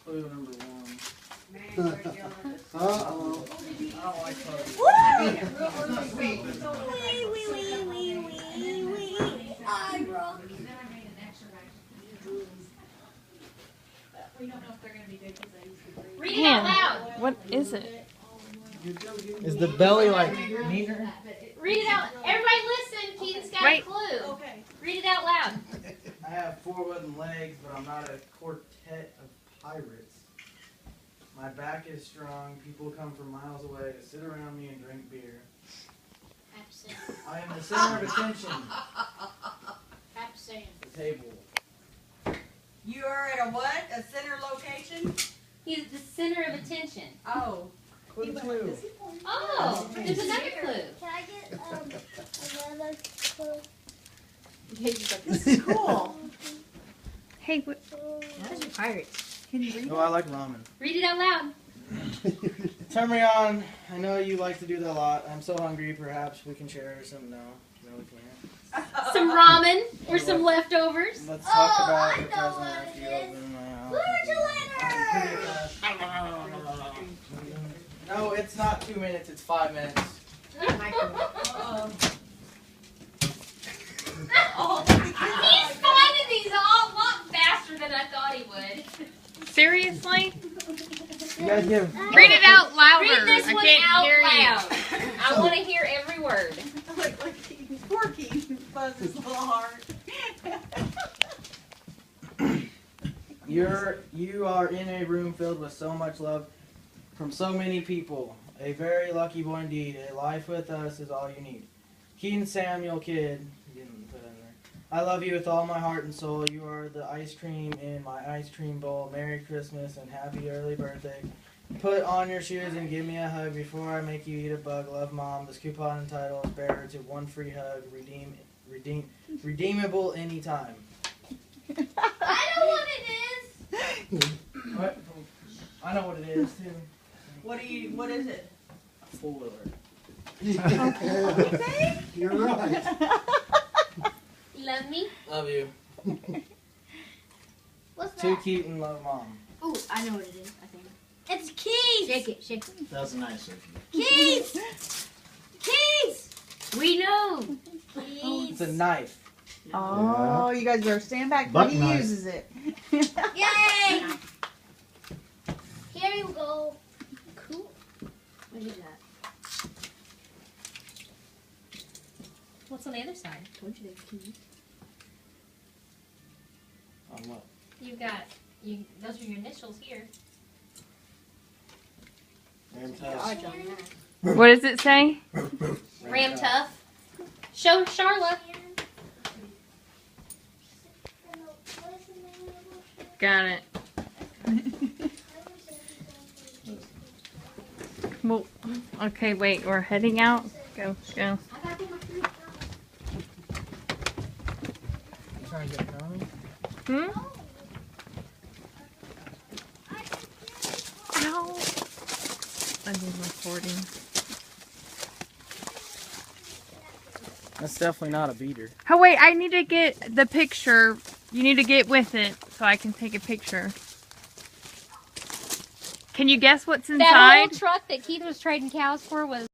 Clue number 1. Uh-oh. I don't like puzzles. Read it out loud. What is it? Is the belly like meaner? Read it out. Everybody listen. Keaton's got a clue. Okay. Read it out loud. I have 4 wooden legs, but I'm not a quartet of pirates. My back is strong. People come from miles away to sit around me and drink beer. I am the center of attention. The table. You are at a what? A center location? He's the center of attention. Oh. Clue 2. Oh, there's another clue. Can I get another clue? This is cool. Hey, what? Those are pirates. Can you read? Oh, I like ramen. Read it out loud. Turn me on. I know you like to do that a lot. I'm so hungry. Perhaps we can share some. No, we can't. Some ramen or some leftovers. Let's talk about I your know present what after it you is. open my house. Refrigerator! No, it's not 2 minutes. It's 5 minutes. He's finding these all a lot faster than I thought he would. Seriously? You guys give. Read it out louder. Read this I one can't out hear loud. I want to hear every word. Like Keaton. Poor Keaton. Buzz his little heart. You are in a room filled with so much love from so many people. A very lucky boy indeed. A life with us is all you need. Keaton Samuel Kidd. You didn't put it in there. I love you with all my heart and soul. You are the ice cream in my ice cream bowl. Merry Christmas and happy early birthday. Put on your shoes and give me a hug before I make you eat a bug. Love, Mom. This coupon entitles bearer to 1 free hug. Redeemable anytime. I know what it is! What? I know what it is too. What is it? A 4-wheeler. You're right. Love me? Love you. What's To that? Keaton, love, Mom. Oh, I know what it is, I think. It's keys! Shake it, shake it. That was nice of Keys! Keys! We know. It's a knife. Oh, you guys better stand back Buck when he knife. uses it. Yay! Here you go. Cool. What is that? What's on the other side? Told you there's keys. On what? You got, those are your initials here. Ram tough. What does it say? Ram tough. Show Charlotte. Got it. Well, okay, wait, we're heading out. Go, go. You trying to get going? Hmm? Ow. I did recording. That's definitely not a beater. Oh, wait, I need to get the picture. You need to get with it so I can take a picture. Can you guess what's inside? That whole truck that Keith was trading cows for was